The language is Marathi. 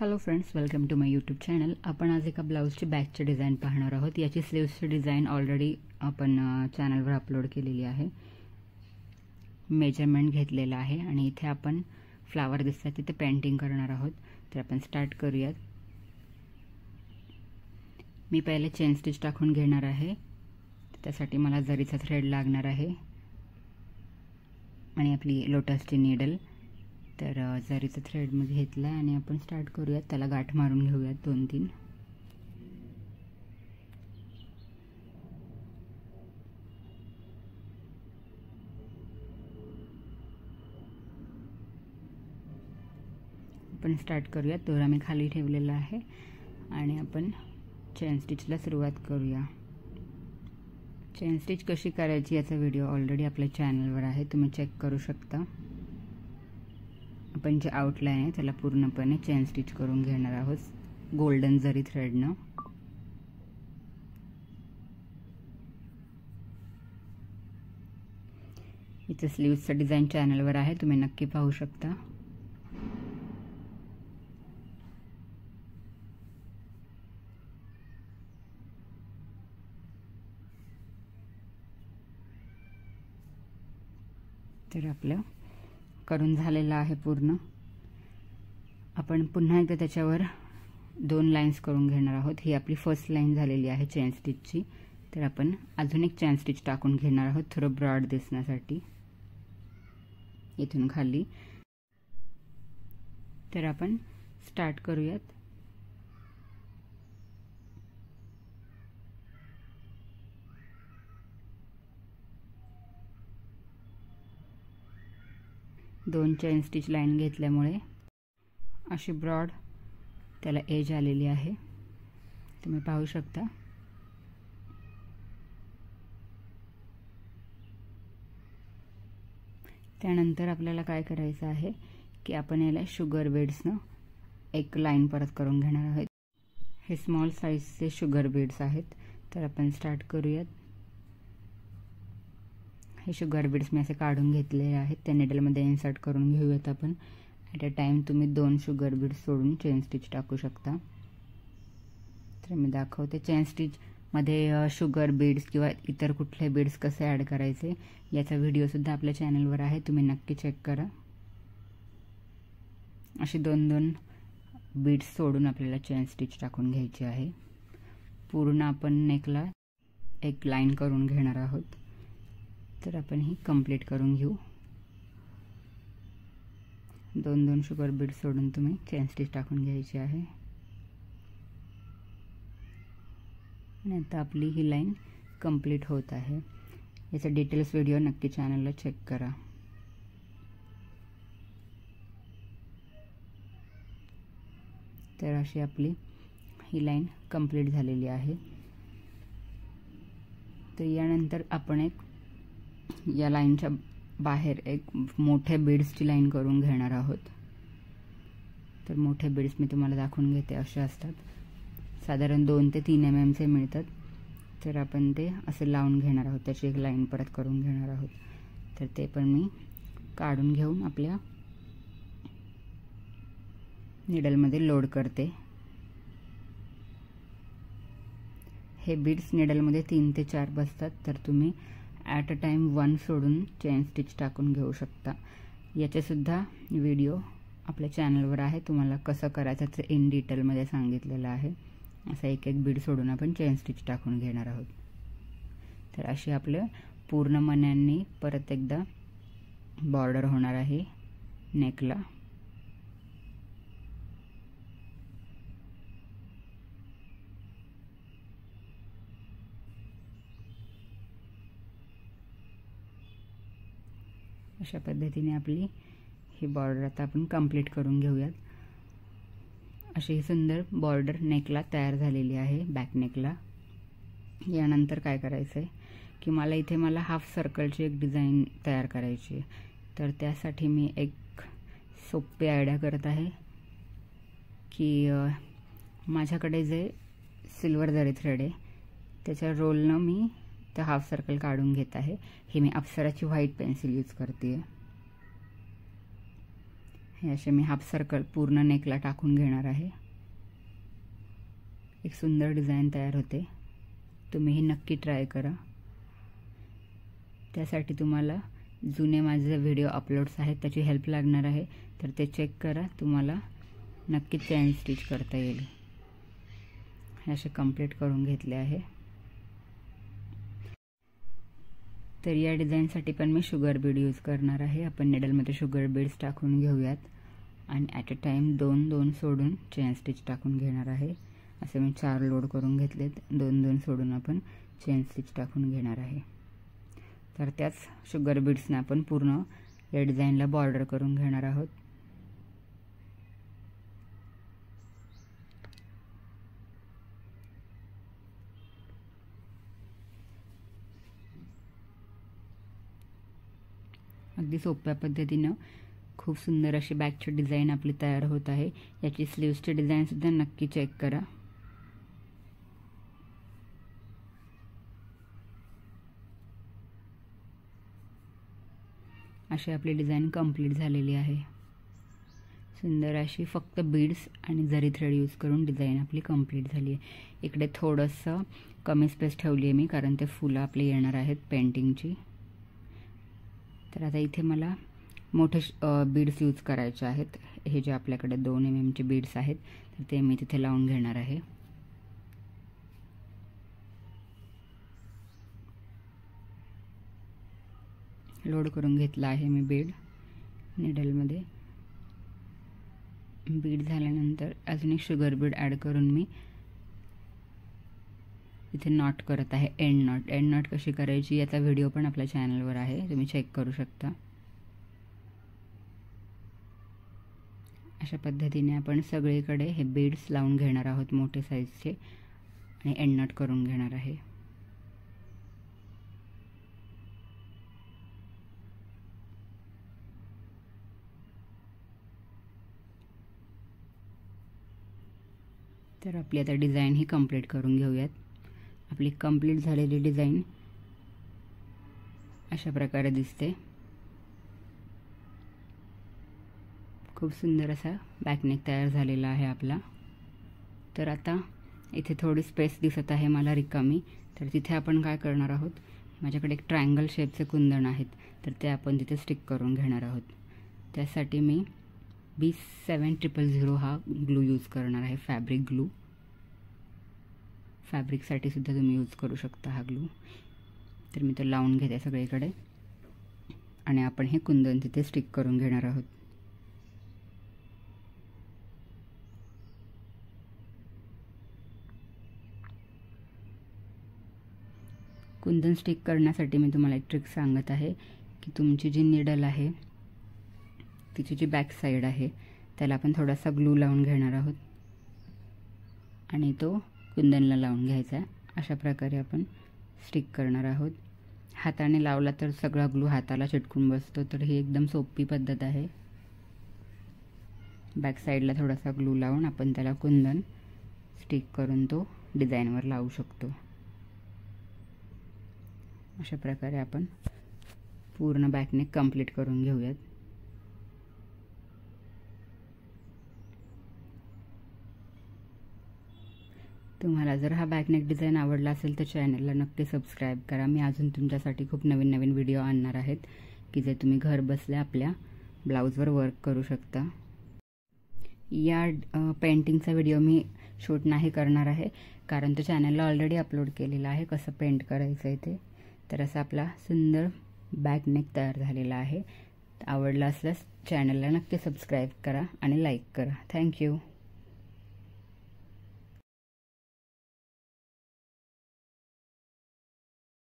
Hello friends, welcome to my YouTube channel. आपण आज एका ब्लाऊजची बॅकची डिझाईन पाहणार आहोत। याची स्लीव्सची डिझाईन ऑलरेडी आपण चॅनलवर अपलोड केलेली आहे। मेजरमेंट घेतलेला आहे आणि इथे आपण फ्लावर दिसतात तिथे पेंटिंग करणार आहोत। तर आपण स्टार्ट करूयात। मी पहिले चेन स्टिच टाकून घेणार आहे। त्यासाठी मला जरीचा थ्रेड लागणार आहे आणि आपली लोटसची नीडल। तर जरीचा थ्रेड मी घेतला आणि आपण स्टार्ट करूयात। त्याला गाठ मारून घेऊयात 2-3। आपण स्टार्ट करूयात। दोरा मी खाली ठेवलेला आहे आणि आपण चेन स्टिचला सुरुवात करूया। चेन स्टिच कशी करायची याचा व्हिडिओ ऑलरेडी आपल्या चॅनलवर आहे, तुम्ही चेक करू शकता। आपण जे आउटलाइन आहे त्याला पूर्णपणे चेन स्टिच करून घेणार आहोत गोल्डन जरी थ्रेडनं। इथे स्लीव्सचं डिझाईन चॅनलवर आहे, तुम्ही नक्की पाहू शकता। तर आपलं करून झालेला आहे पूर्ण। आपण पुन्हा एकदा त्याच्यावर 2 लाइन्स करून घेणार आहोत। ही आपली फर्स्ट लाइन झालेली आहे चेन स्टिचची। तर आपण अजून एक चेन स्टिच टाकून घेणार आहोत थोडं ब्रॉड दिसण्यासाठी इथून खाली। तर आपण स्टार्ट करूयात। दोन चेन स्टिच लाइन घेतल्यामुळे अशी ब्रॉड त्याला एज आलेली आहे, तुम्ही पाहू शकता। त्यानंतर आपल्याला काय करायचं आहे की आपण याला शुगर बीड्सनं एक लाइन परत करून घेणार आहोत। हे स्मॉल साइजचे शुगर बीड्स आहेत। तर आपण स्टार्ट करूयात। हे शुगर बीड्स मी असे काढून घेतलेले आहेत, त्या निडलमध्ये इन्सर्ट करून घेऊयात आपण। ॲट अ टाइम तुम्ही 2 शुगर बीड्स सोडून चेन स्टिच टाकू शकता। तर मी दाखवते चेन स्टिच मध्ये शुगर बीड्स किंवा इतर कुठले बीड्स कसे ॲड करायचे याचा व्हिडिओ सुद्धा आपल्या चॅनलवर आहे, तुम्ही नक्की चेक करा। अशी 2-2 बीड्स सोडून आपल्याला चेन स्टिच टाकून घ्यायची आहे। पूर्ण आपण नेकला एक लाइन करून घेणार आहोत। तर आपण ही कंप्लीट करून घेऊ। 2-2 शुगर बीड्स सोडून तुम्ही चेन स्टिच टाकून घ्यायची आहे आणि आता आपली ही लाइन कंप्लीट होत आहे। याचा डिटेल्स व्हिडिओ नक्की चॅनलला चेक करा। तर अशी आपली ही लाइन कंप्लीट झालेली आहे। तर यानंतर आपण एक या लाइनच्या बाहेर एक मोठे बीड्सची लाइन करून घेणार आहोत। तर मोठे बीड्स मी तुम्हाला दाखवून घेते, असे असतात साधारण 2 ते 3 mm चे मिळतात। तर आपण ते असे लावून घेणार आहोत, त्याची एक लाइन परत करून घेणार आहोत। तर ते पण मी काढून घेऊन आपल्या निडलमध्ये लोड करते। हे बीड्स निडलमध्ये 3 ते 4 बसतात, तर तुम्ही ॲट अ टाइम 1 सोडून चेन स्टिच टाकून घेऊ शकता। याचे सुद्धा व्हिडिओ आपल्या चॅनलवर आहे, तुम्हाला कसं करायचं ते इन डिटेलमध्ये सांगितलेलं आहे। असं एक बीड सोडून आपण चेन स्टिच टाकून घेणार आहोत। तर अशी आपलं पूर्ण मण्यांनी परत एकदा बॉर्डर होणार आहे नेकला। अशा पद्धतीने आपली ही बॉर्डर आता आपण कंप्लीट करून घेऊयात। अशी ही सुंदर बॉर्डर नेकला तयार झालेली आहे बॅक नेकला। यानंतर काय करायचं आहे की मला हाफ सर्कलची एक डिझाईन तयार करायची आहे। तर त्यासाठी मी एक सोपी आयडिया करत आहे की माझ्याकडे जे सिल्वर जरी थ्रेड आहे त्याच्या रोलनं मी तर हाफ सर्कल काढून घेत आहे। हे मी अप्सराची व्हाईट पेन्सिल यूज करते। हे असे मी हाफ सर्कल पूर्ण नेकला टाकून घेणार आहे. एक सुंदर डिझाईन तयार होते. तुम्हीही नक्की ट्राय करा. त्यासाठी तुम्हाला जुने माझे व्हिडिओ अपलोड्स आहेत त्याची हेल्प लागणार आहे, तर ते चेक करा. तुम्हाला नक्की चेन स्टिच करता येईल. हे असे कंप्लीट करून घेतले आहे. तर या डिझाईनसाठी पण मी शुगर बीड यूज करणार आहे. आपण निडलमध्ये शुगर बीड्स टाकून घेऊयात आणि ॲट अ टाईम 2-2 सोडून चेन स्टिच टाकून घेणार आहे. असे मी 4 लोड करून घेतलेत. 2-2 सोडून आपण चेन स्टिच टाकून घेणार आहे. तर त्याच शुगर बीड्सने आपण पूर्ण या डिझाईनला बॉर्डर करून घेणार आहोत. अगदी सोप्या पद्धतीनं खूप सुंदर अशी बॅगची डिझाईन आपली तयार होत आहे. याची स्लीव्सची डिझाईन सुद्धा नक्की चेक करा. अशी आपली डिझाईन कंप्लीट झालेली आहे. सुंदर अशी फक्त बीड्स आणि जरी थ्रेड यूज करून डिझाईन आपली कंप्लीट झाली आहे. इकडे थोडंसं कमी स्पेस ठेवली आहे मी, कारण ते फुलं आपली येणार आहेत पेंटिंगची. तर आता इथे मला मोठे बीड्स यूज करायचे आहेत. हे जे आपल्याकडे 2 mm चे बीड्स आहेत तर ते मी तिथे लावून घेणार आहे. लोड करून घेतला आहे मी बीड निडलमध्ये. बीड झाल्यानंतर अजून एक शुगर बीड ॲड करून मी इथे नॉट करत आहे. एंड नॉट कशी करायची याचा व्हिडिओ पण आपल्या चॅनलवर आहे, तुम्ही चेक करू शकता. अशा पद्धतीने आपण सगळीकडे हे बीड्स लावून घेणार आहोत मोठे साईजचे आणि एंड नॉट करून घेणार आहे. तर आपली आता डिझाईन ही कंप्लीट करून घेऊयात. आपली कंप्लीट झालेली डिझाईन अशा प्रकारे दिसते. खूप सुंदर असा बॅकनेक तयार झालेला आहे आपला. तर आता इथे थोडी स्पेस दिसत आहे मला रिकामी, तर तिथे आपण काय करणार आहोत, माझ्याकडे एक ट्रायंगल शेपचे कुंदन आहेत तर ते आपण तिथे स्टिक करून घेणार आहोत. त्यासाठी मी B7000 हा ग्लू यूज करणार आहे. फॅब्रिक ग्लू, फॅब्रिकसाठी सुद्धा तुम्ही यूज करू शकता हा ग्लू. तर मी तो लावून घेते सगळीकडे आणि आपण हे कुंदन तिथे स्टिक करून घेणार आहोत. कुंदन स्टिक करण्यासाठी मी तुम्हाला एक ट्रिक सांगत आहे की तुमची जी निडल आहे तिची जी बॅक साईड आहे त्याला आपण थोडासा ग्लू लावून घेणार आहोत आणि तो कुंदनला लावून घ्यायचा. अशा प्रकारे आपण स्टिक करणार आहोत. हाताने लावला तर सगळा ग्लू हाताला चिटकून बसतो, तर ही एकदम सोपी पद्धत आहे. बॅक साईडला थोडासा ग्लू लावून आपण त्याला कुंदन स्टिक करून तो डिझाईनवर लावू शकतो. अशा प्रकारे आपण पूर्ण बॅकनेक कंप्लीट करून घेऊयात. तुम्हाला जर हा बॅकनेक डिझाईन आवडला असेल तर चॅनलला नक्की सबस्क्राईब करा. मी अजून तुमच्यासाठी खूप नवीन नवीन व्हिडिओ आणणार आहेत की जे तुम्ही घर बसल्या आपल्या ब्लाऊजवर वर्क करू शकता. या पेंटिंगचा व्हिडिओ मी शूट नाही करणार आहे कारण तो चॅनलला ऑलरेडी अपलोड केलेला आहे कसं पेंट करायचं आहे ते. तर असा आपला सुंदर बॅकनेक तयार झालेला आहे. आवडला असल्यास चॅनलला नक्की सबस्क्राईब करा आणि लाईक करा. थँक्यू.